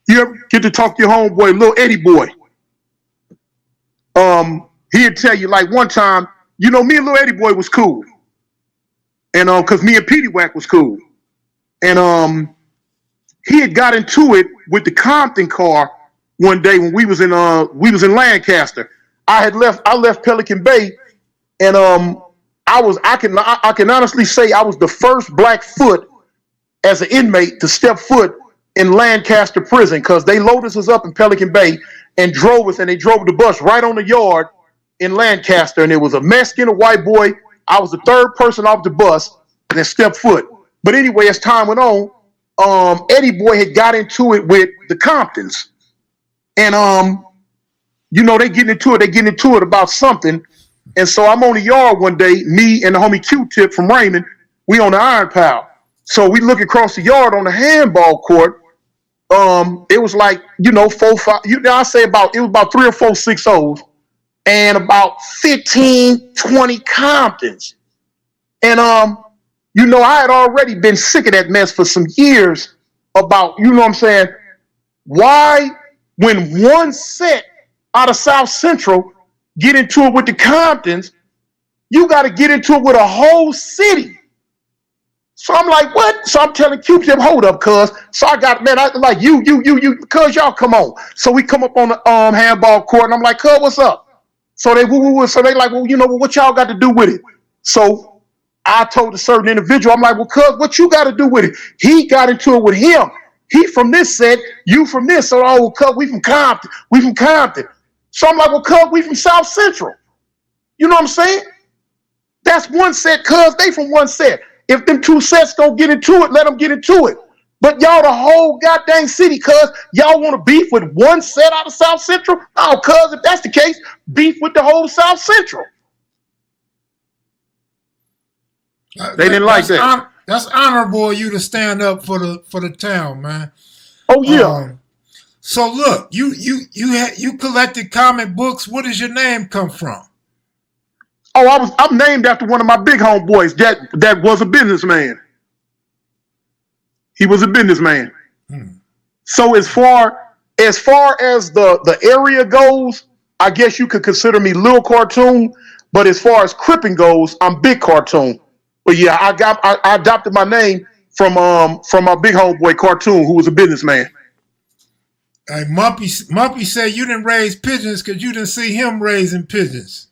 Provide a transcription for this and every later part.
You ever get to talk to your homeboy, little Eddie boy? He'd tell you like one time, you know, me and little Eddie boy was cool, and cause me and Petey Wack was cool, and he had got into it with the Compton car one day when we was in Lancaster. I left Pelican Bay, and I can honestly say I was the first black foot as an inmate to step foot in Lancaster prison, because they loaded us up in Pelican Bay and drove us, and they drove the bus right on the yard in Lancaster, and it was a Mexican, a white boy. I was the third person off the bus that stepped foot. But anyway, as time went on, Eddie boy had got into it with the Comptons, and you know, they getting into it about something. And so I'm on the yard one day, me and the homie Q-Tip from Raymond, we on the Iron Pal. So we look across the yard on the handball court. It was like, you know, 4, 5, I say it was about 3 or 4 6-0s and about 15, 20 Comptons. And, you know, I had already been sick of that mess for some years about, you know what I'm saying, why when one set out of South Central get into it with the Comptons, you got to get into it with a whole city. So I'm like, what? So I'm telling Q-Tip, hold up, cuz. So I got, man, I like you, cuz y'all come on. So we come up on the handball court, and I'm like, cuz, what's up? So they so they like, well, you know, what y'all got to do with it? So I told a certain individual, I'm like, well, cuz, what you got to do with it? He got into it with him. He from this set, you from this. So, oh, cuz, we from Compton. We from Compton. So I'm like, well, cuz, we from South Central. You know what I'm saying? That's one set, cuz, they from one set. If them 2 sets don't get into it, let them get into it. But y'all the whole goddamn city, cuz y'all want to beef with one set out of South Central? Oh, cuz, if that's the case, beef with the whole South Central. They didn't like that. That's honorable of you to stand up for the town, man. Oh yeah. So look, you collected comic books. Where does your name come from? Oh, I'm named after one of my big homeboys that was a businessman. He was a businessman. So as far as the area goes, I guess you could consider me Lil Cartoon. But as far as Crippin' goes, I'm Big Cartoon. But yeah, I adopted my name from my big homeboy Cartoon, who was a businessman. Hey, Mumpy said you didn't raise pigeons because you didn't see him raising pigeons.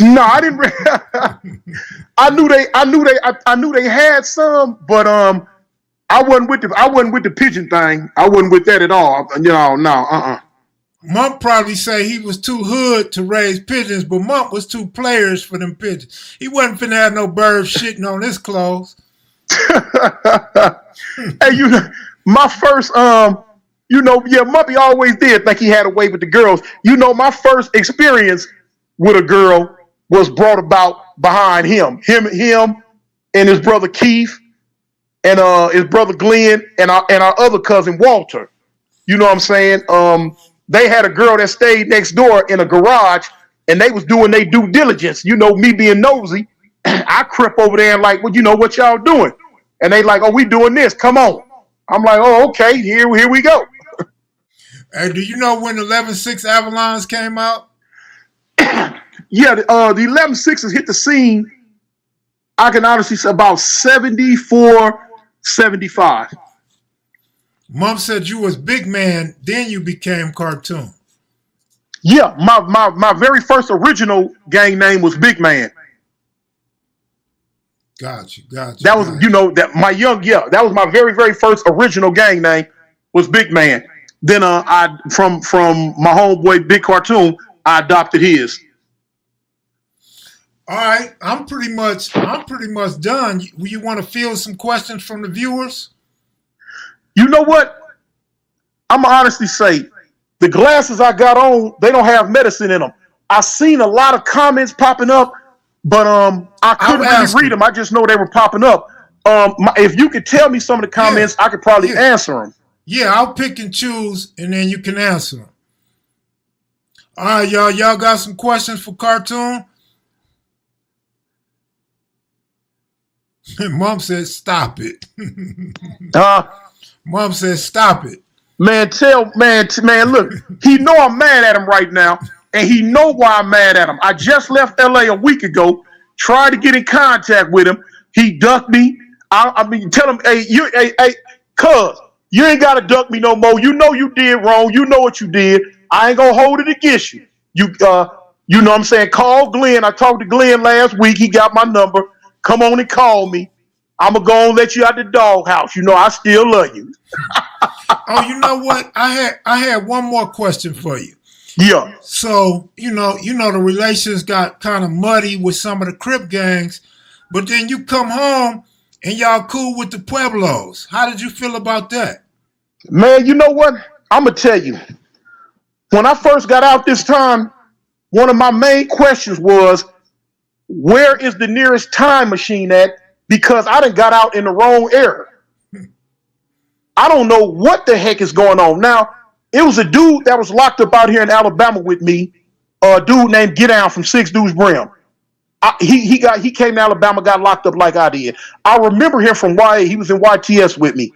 No, I didn't. I knew they had some, but I wasn't with the pigeon thing. I wasn't with that at all. You know, no. Mump probably say he was too hood to raise pigeons, but Mump was too players for them pigeons. He wasn't finna have no birds shitting on his clothes. Hey, my first Mumpy always did think he had a way with the girls. You know, my first experience with a girl was brought about behind him and his brother Keith and his brother Glenn and our other cousin Walter. You know what I'm saying? They had a girl that stayed next door in a garage, and they was doing their due diligence. You know, me being nosy, I crept over there and like, well, you know what y'all doing? And they like, oh, we doing this. Come on. I'm like, oh, okay, here we go. Hey, do you know when the 11.6 Avalons came out? Yeah, the 11.6s hit the scene, I can honestly say about 74, 75. Mom said you was Big Man, then you became Cartoon. Yeah, my very first original gang name was Big Man. Gotcha. That was, that was my very, very first original gang name was Big Man. Then I from my homeboy Big Cartoon, I adopted his. All right, I'm pretty much done. You want to field some questions from the viewers? You know what? I'm gonna honestly say, the glasses I got on, they don't have medicine in them. I seen a lot of comments popping up, but I couldn't really read them. I just know they were popping up. If you could tell me some of the comments, I could probably answer them. Yeah, I'll pick and choose, and then you can answer them. All right, y'all. Y'all got some questions for Cartoon? Mom says, stop it. Mom says, stop it. Man, look, he know I'm mad at him right now, and he know why I'm mad at him. I just left LA a week ago, tried to get in contact with him. He ducked me. I mean, tell him, hey, cuz, you ain't gotta duck me no more. You know you did wrong. You know what you did. I ain't gonna hold it against you. You know what I'm saying? Call Glenn. I talked to Glenn last week. He got my number. Come on and call me. I'm gonna go and let you out the doghouse. You know I still love you. Oh, you know what? I had one more question for you. Yeah. So, you know the relations got kind of muddy with some of the Crip gangs, but then you come home and y'all cool with the Pueblos. How did you feel about that? Man, you know what? I'm gonna tell you. When I first got out this time, one of my main questions was, where is the nearest time machine at? Because I done got out in the wrong era. I don't know what the heck is going on. Now, it was a dude that was locked up out here in Alabama with me, a dude named Get Down from Six Dudes Brim. He came to Alabama, got locked up like I did. I remember him from YA. He was in YTS with me.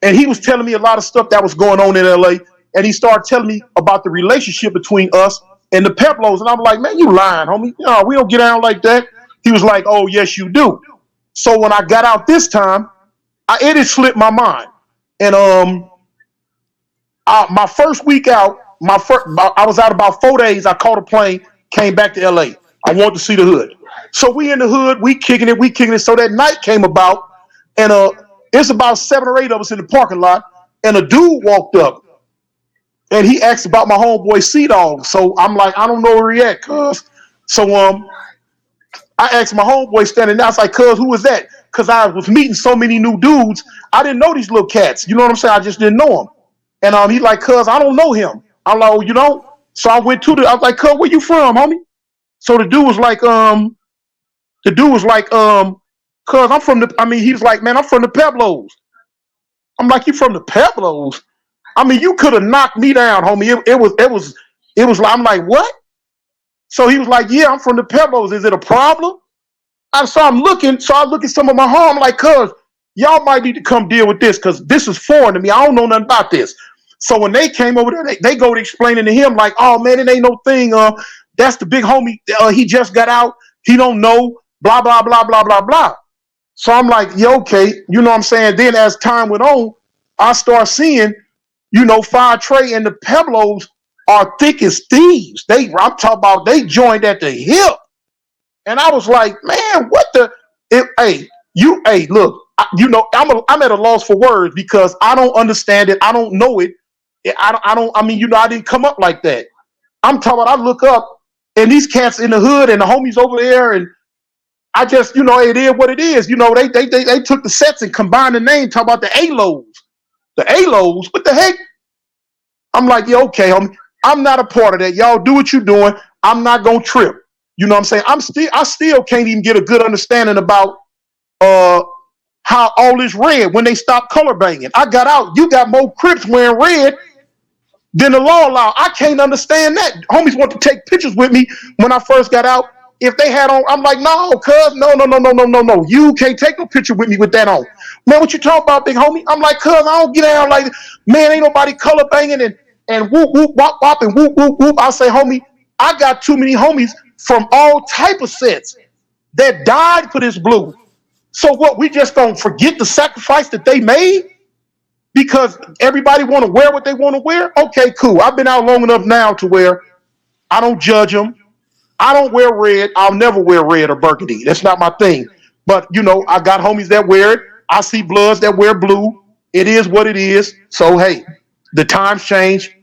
And he was telling me a lot of stuff that was going on in LA. And he started telling me about the relationship between us and the Peplos. And I'm like, man, you lying, homie. No, we don't get down like that. He was like, oh, yes, you do. So when I got out this time, it had slipped my mind. And my first week out, I was out about 4 days. I caught a plane, came back to LA. I wanted to see the hood. So we in the hood, we kicking it. So that night came about, and it's about 7 or 8 of us in the parking lot, and a dude walked up, and he asked about my homeboy C-Dog. So I'm like, I don't know where he at, cuz. So I asked my homeboy standing there, I was like, cuz, who is that? Because I was meeting so many new dudes, I didn't know these little cats. You know what I'm saying? I just didn't know them. And he's like, cuz, I don't know him. I'm like, oh, you know? So I went to I was like, cuz, where you from, homie? So the dude was like, cuz, I'm from he was like, man, I'm from the Peblos. I'm like, you from the Peblos? I mean, you could have knocked me down, homie. It was like, I'm like, what? So he was like, yeah, I'm from the Peblos. Is it a problem? So I look at some of my home, like, cuz, y'all might need to come deal with this, because this is foreign to me. I don't know nothing about this. So when they came over there, they go to explaining to him, like, oh, man, it ain't no thing. That's the big homie. He just got out. He don't know, blah, blah, blah, blah, blah, blah. So I'm like, yeah, okay. You know what I'm saying? Then as time went on, I start seeing, Fire Trey and the Peblos are thick as thieves. I'm talking about they joined at the hip. And I was like, man, what the? Look, I'm at a loss for words because I don't understand it. I don't know it. I didn't come up like that. I'm talking about, I look up and these cats in the hood and the homies over there, and I just, it is what it is. They took the sets and combined the name, talk about the A-Lows. The A-Lows? What the heck? I'm like, yeah, okay, homie. I'm not a part of that. Y'all do what you're doing. I'm not gonna trip. You know what I'm saying? I still can't even get a good understanding about how all this red when they stopped color banging. I got out. You got more Crips wearing red than the law allowed. I can't understand that. Homies want to take pictures with me when I first got out. If they had on, I'm like, no, cuz, no. You can't take no picture with me with that on. Man, what you talking about, big homie? I'm like, cuz, I don't get out like, man, ain't nobody color banging and whoop, whoop, wop, wop, and whoop, whoop, whoop. I say, homie, I got too many homies from all type of sets that died for this blue. So what, we just gonna forget the sacrifice that they made because everybody want to wear what they want to wear? Okay, cool. I've been out long enough now to where I don't judge them. I don't wear red. I'll never wear red or burgundy. That's not my thing. But, I got homies that wear it. I see bloods that wear blue. It is what it is. So, hey, the times change.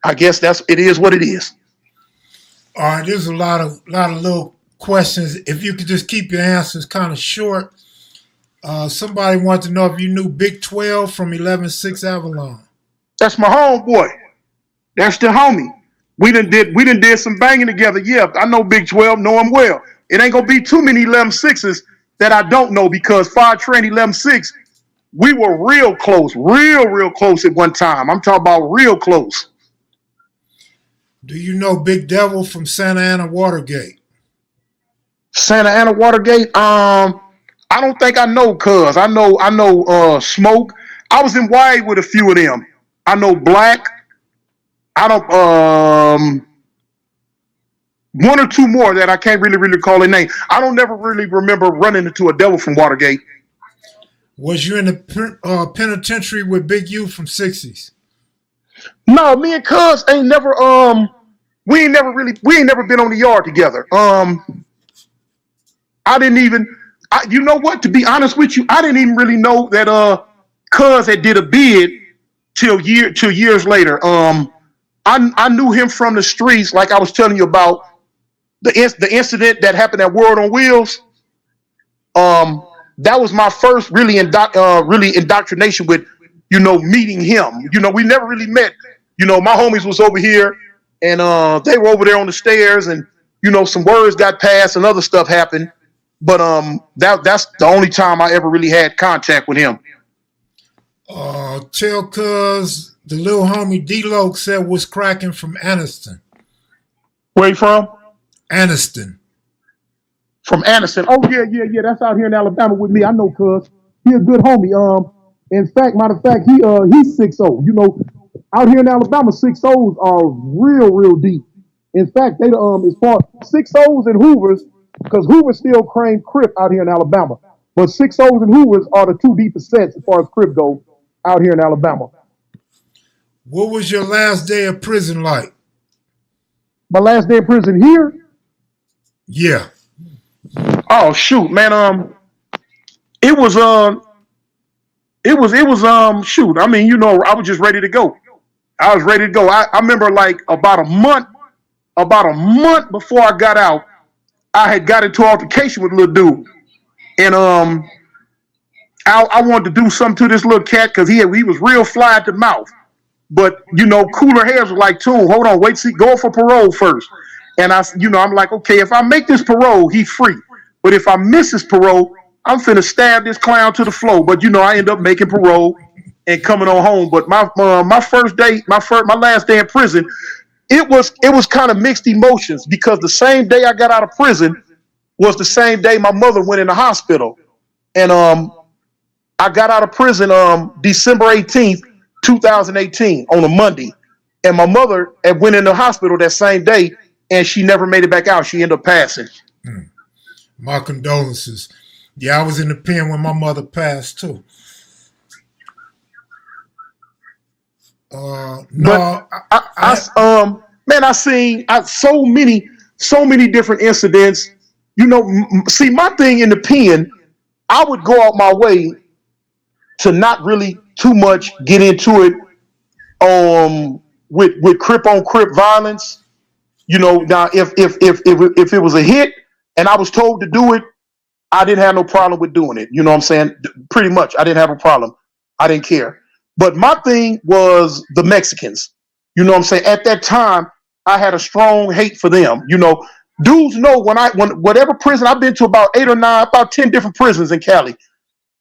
I guess it is what it is. All right, there's a lot of little questions. If you could just keep your answers kind of short. Somebody wanted to know if you knew Big 12 from 11-6 Avalon. That's my homeboy. That's the homie. We done did some banging together. Yeah, I know Big 12, know him well. It ain't gonna be too many 11-6s that I don't know because Fire Train 11-6, we were real close at one time. I'm talking about real close. Do you know Big Devil from Santa Ana Watergate? Santa Ana Watergate? I don't think I know, cuz. I know Smoke. I was in YA with a few of them. I know Black. I don't one or two more that I can't really call their name. I don't never really remember running into a devil from Watergate. Was you in the penitentiary with Big U from 60s? No, me and Cuz ain't never we ain't never been on the yard together. I didn't even you know what, to be honest with you, I didn't even really know that Cuz had did a bid till years later. I knew him from the streets, like I was telling you about the incident that happened at World on Wheels. That was my first really indoctrination with, meeting him. We never really met. My homies was over here, and they were over there on the stairs, and some words got passed and other stuff happened. But that's the only time I ever really had contact with him. Tell Cuz the little homie D-Loke said was cracking from Anniston. Where you from? Anniston. From Anniston. Oh yeah. That's out here in Alabama with me. I know Cuz. He a good homie. In fact, matter of fact, he's 6'0". Out here in Alabama, 6'0s are real deep. In fact, they as far 6'0s and Hoovers, because Hoover still claim Crip out here in Alabama. But 6'0s and Hoovers are the two deepest sets as far as Crip go out here in Alabama. What was your last day of prison like? My last day of prison here? Yeah. Oh shoot, man. It was shoot. I mean, I was just ready to go. I was ready to go. I remember like about a month before I got out, I had got into an altercation with a little dude. And I wanted to do something to this little cat because he was real fly at the mouth. But cooler heads were like, "Tune, hold on, wait, see, go for parole first." And I'm like, okay, if I make this parole, he's free. But if I miss this parole, I'm finna stab this clown to the floor. But I end up making parole and coming on home. But my last day in prison, it was kind of mixed emotions because the same day I got out of prison was the same day my mother went in the hospital. And I got out of prison December 18th, 2018 on a Monday. And my mother had went in the hospital that same day and she never made it back out. She ended up passing. My condolences. Yeah, I was in the pen when my mother passed too. Man, I seen so many different incidents. See, my thing in the pen, I would go out my way to not really too much get into it with Crip on Crip violence. Now if it was a hit and I was told to do it, I didn't have no problem with doing it. You know what I'm saying? Pretty much, I didn't have a problem. I didn't care. But my thing was the Mexicans. You know what I'm saying? At that time, I had a strong hate for them. Dudes know when whatever prison I've been to, about 8 or 9, about 10 different prisons in Cali.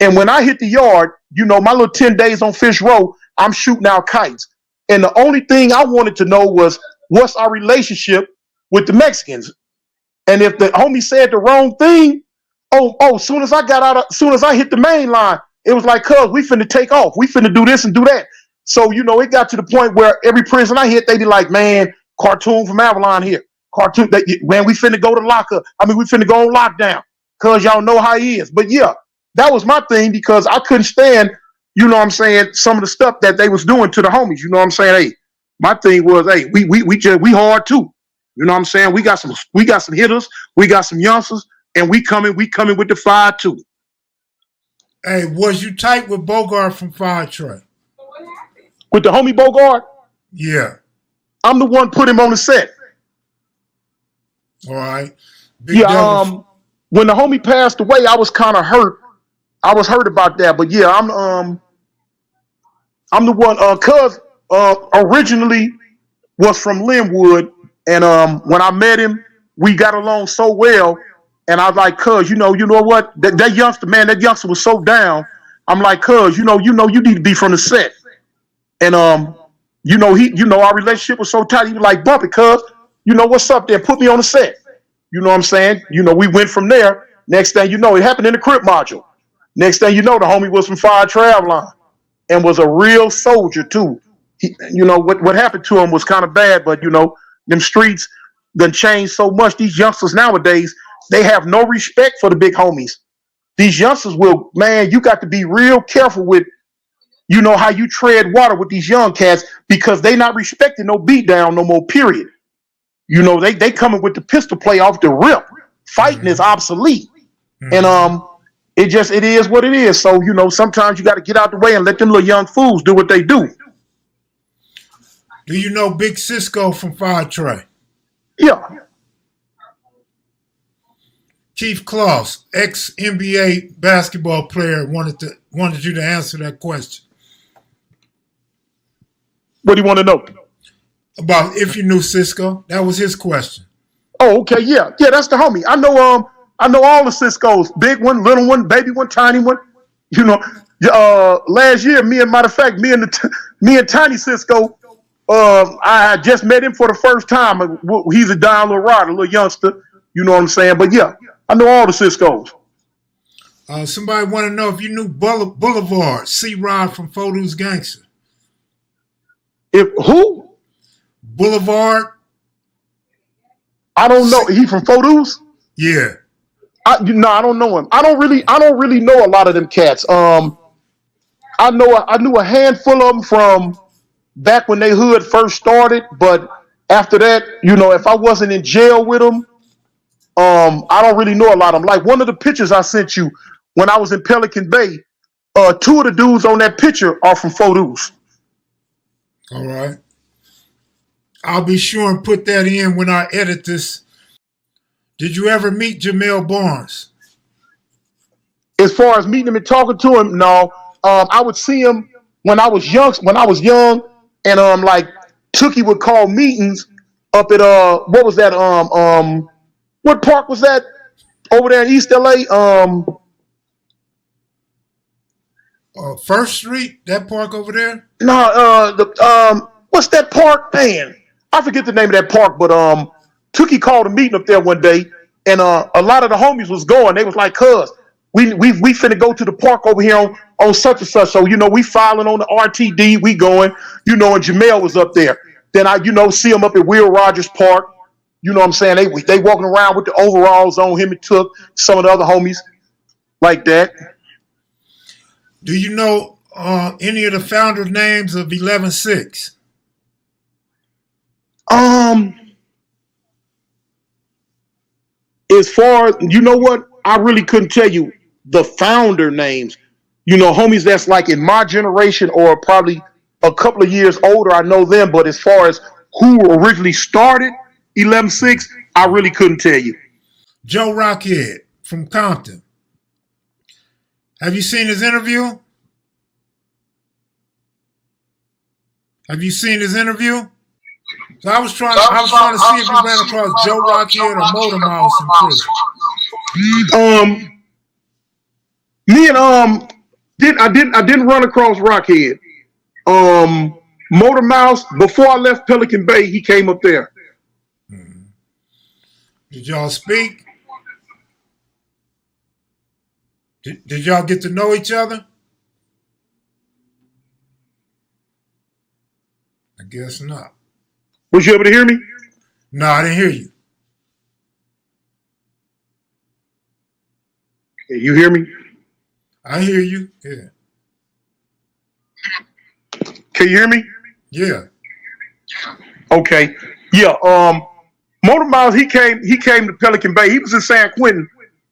And when I hit the yard, my little 10 days on Fish Row, I'm shooting out kites. And the only thing I wanted to know was, what's our relationship with the Mexicans? And if the homie said the wrong thing, as soon as I hit the main line, it was like, cuz, we finna take off. We finna do this and do that. So, it got to the point where every prison I hit, they be like, man, cartoon from Avalon here. Man, we finna go to lockup. We finna go on lockdown. Cuz y'all know how he is. But yeah, that was my thing because I couldn't stand, some of the stuff that they was doing to the homies. You know what I'm saying? Hey, my thing was, hey, we hard too. You know what I'm saying? We got some hitters, we got some youngsters, and we coming with the fire too. Hey, was you tight with Bogart from Fire Truck? With the homie Bogart? Yeah. I'm the one put him on the set. All right. When the homie passed away, I was kind of hurt. I was hurt about that, but yeah, I'm the one. Cuz originally was from Linwood, and when I met him, we got along so well. And I was like, cuz, you know what? That youngster was so down. I'm like, cuz, you need to be from the set. And our relationship was so tight. He was like, bump it, cuz, what's up there? Put me on the set. You know what I'm saying? We went from there. Next thing you know, it happened in the Crip module. Next thing you know, the homie was from Fire Avalon and was a real soldier too. you know, what happened to him was kind of bad, but, you know, them streets done changed so much. These youngsters nowadays, they have no respect for the big homies. These youngsters will, man, you got to be real careful with, you know, how you tread water with these young cats because they not respecting no beat down no more, period. You know, they coming with the pistol play off the rip. Fighting is obsolete. And it is what it is. So, you know, sometimes you got to get out the way and let them little young fools do what they do. Do you know Big Cisco from Fire Trey? Yeah. Keith Kloss, ex-NBA basketball player, wanted you to answer that question. What do you want to know? About if you knew Cisco. That was his question. Oh, okay, yeah. Yeah, that's the homie. I know all the Ciscos. Big one, little one, baby one, tiny one. You know, last year, me and Tiny Cisco, I had just met him for the first time. He's a down little rod, a little youngster. You know what I'm saying? But yeah, I know all the Ciscos. Somebody want to know if you knew Boulevard, C-Rod from Fodu's Gangster. If who? Boulevard. I don't know. He from Fodu's? Yeah. I don't know him. I don't really know a lot of them cats. I knew a handful of them from back when they hood first started, but after that, you know, if I wasn't in jail with them, I don't really know a lot of them. Like one of the pictures I sent you when I was in Pelican Bay, two of the dudes on that picture are from Fodu's. All right. I'll be sure and put that in when I edit this. Did you ever meet Jamel Barnes? As far as meeting him and talking to him, no. I would see him when I was young, and like Tookie would call meetings up at what was that? What park was that over there in East LA? First Street, that park over there? No, what's that park? Man, I forget the name of that park, but Tookie called a meeting up there one day, and a lot of the homies was going. They was like, "Cuz, we finna go to the park over here on such and such." So, you know, we filing on the RTD, we going, you know, and Jamel was up there. Then I, you know, see him up at Will Rogers Park. You know what I'm saying? They walking around with the overalls on, him and Took, some of the other homies like that. Do you know any of the founder names of 11-6? As far, you know what? I really couldn't tell you the founder names. You know, homies that's like in my generation or probably a couple of years older, I know them. But as far as who originally started 11-6, I really couldn't tell you. Joe Rockhead from Compton. Have you seen his interview? So I was trying to see if you ran across Joe Rockhead or Motor Mouse in prison. I didn't run across Rockhead. Motor Mouse, before I left Pelican Bay, he came up there. Did y'all speak? Did y'all get to know each other? I guess not. Was you able to hear me? No, I didn't hear you. You hear me? I hear you. Yeah. Can you hear me? Yeah. Okay. Yeah. Motor Miles, he came to Pelican Bay. He was in San Quentin,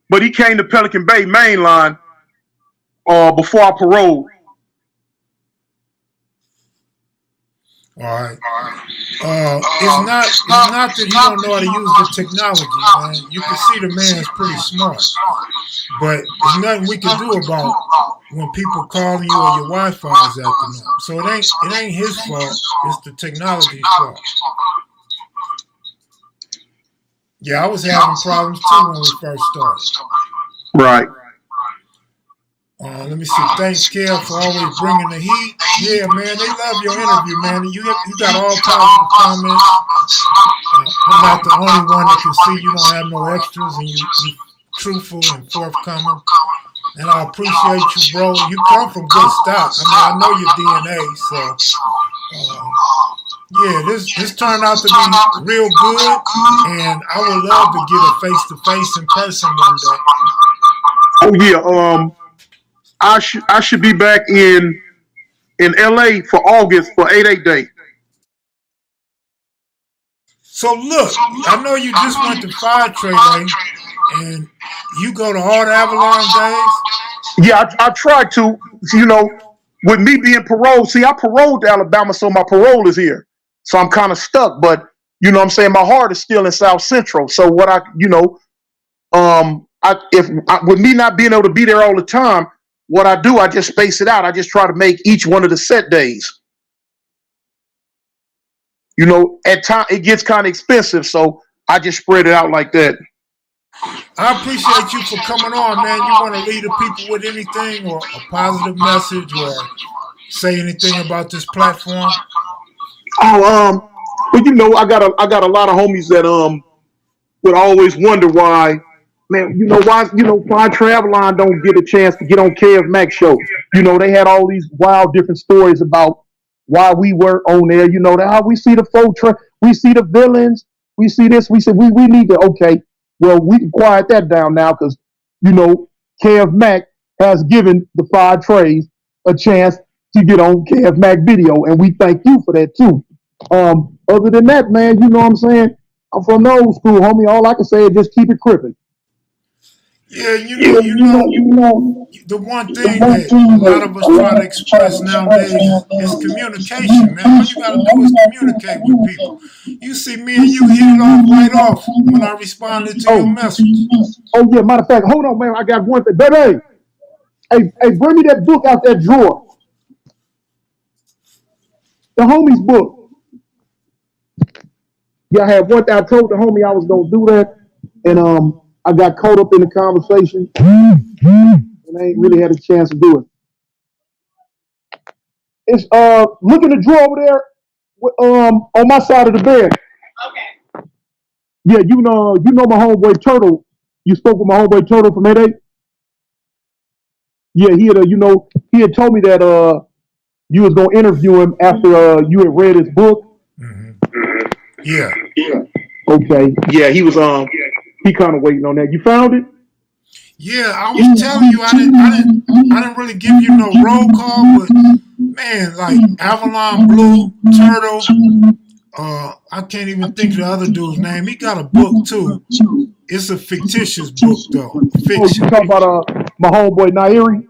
but he came to Pelican Bay mainline before I paroled. All right. It's not that he don't know how to use the technology, man. You can see the man's pretty smart. But there's nothing we can do about when people calling you or your Wi-Fi is acting up. So it ain't his fault. It's the technology's fault. Yeah, I was having problems too when we first started. Right. Let me see. Thanks, Kev, for always bringing the heat. Yeah, man, they love your interview, man. You got all positive comments. I'm not the only one that can see you don't have no extras and you truthful and forthcoming. And I appreciate you, bro. You come from good stock. I mean, I know your DNA, so Yeah, this turned out to be real good, and I would love to get a face-to-face in person one day. Oh yeah, I should be back in LA for August for 8/8 Day. So look, I know you just went to Fire Trade, and you go to all the Avalon days. Yeah, I tried to, with me being paroled. See, I paroled to Alabama, so my parole is here. So I'm kind of stuck, but you know what I'm saying, my heart is still in South Central. So what with me not being able to be there all the time, what I do, I just space it out. I just try to make each one of the set days. At time it gets kind of expensive, so I just spread it out like that. I appreciate you for coming on, man. You want to leave the people with anything or a positive message or say anything about this platform? Oh, well, I got a lot of homies that would always wonder why, man, why Avalon don't get a chance to get on Kev Mac show. They had all these wild different stories about why we weren't on there. How we see the we see the villains, we see this, we said we need to, okay, well, we can quiet that down now because, Kev Mac has given the 5 Trays a chance to get on Kev Mac video, and we thank you for that too. Other than that, man, you know what I'm saying? I'm from the old school, homie. All I can say is just keep it crippin'. Yeah, the one thing that a lot of us try to express nowadays is communication, man. All you gotta do is communicate with people. You see me and you hit it off right off when I responded to your message. Oh yeah, matter of fact, hold on, man. I got one thing. Baby, hey, bring me that book out that drawer. The homie's book. Yeah, I had one thing. I told the homie I was gonna do that, and I got caught up in the conversation, and I ain't really had a chance to do it. It's look in the drawer over there, on my side of the bed. Okay. Yeah, you know my homeboy Turtle. You spoke with my homeboy Turtle from 8/8. Yeah, he had told me that you was gonna interview him after you had read his book. Mm-hmm. Yeah. Okay. Yeah, he was he kind of waiting on that. You found it? Yeah, I was telling you, I didn't really give you no roll call, but man, like Avalon Blue, Turtle, I can't even think of the other dude's name. He got a book too. It's a fictitious book though. Fiction. Oh, you talking about my homeboy Nairi?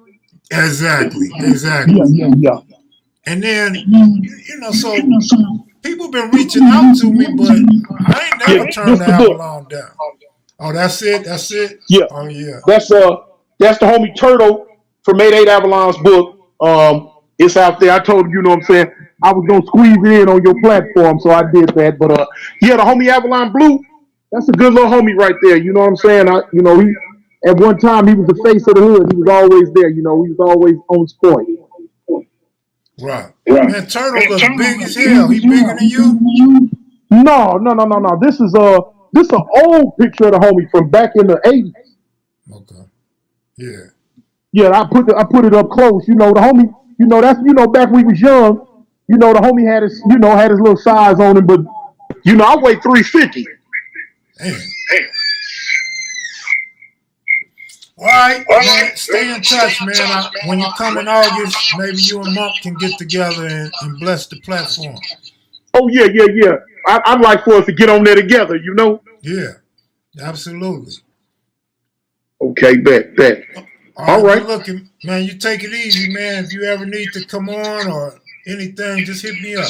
Exactly. Yeah. And then so people been reaching out to me, but I ain't never turned the Avalon down. Oh, that's it. Yeah. Oh yeah. That's the homie Turtle from 8/8 Avalon's book. It's out there. I told him, you know what I'm saying, I was gonna squeeze it in on your platform, so I did that. But yeah, the homie Avalon Blue, that's a good little homie right there. You know what I'm saying? He at one time he was the face of the hood. He was always there. He was always on point. Right. Man, Turtle looks big as hell. He bigger than you? No. This is an old picture of the homie from back in the 80s. Okay. Yeah. Yeah, I put it up close. The homie, that's back when we was young, the homie had his little size on him, but I weigh 350. Damn. All right, man, stay in touch, man. When you come in August, maybe you and Monk can get together and bless the platform. Oh, yeah. I'd like for us to get on there together, Yeah, absolutely. Okay, bet. All right. Look, man, you take it easy, man. If you ever need to come on or anything, just hit me up.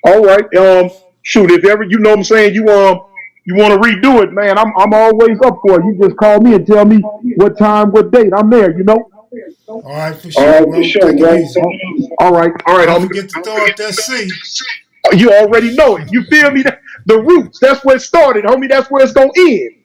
All right. Shoot, if ever you know what I'm saying, you want to redo it, man, I'm always up for it. You just call me and tell me what time, what date. I'm there, All right, for sure. All right, take it easy. All right. Don't forget to throw up that C. You already know it. You feel me? The roots. That's where it started, homie. That's where it's gonna end.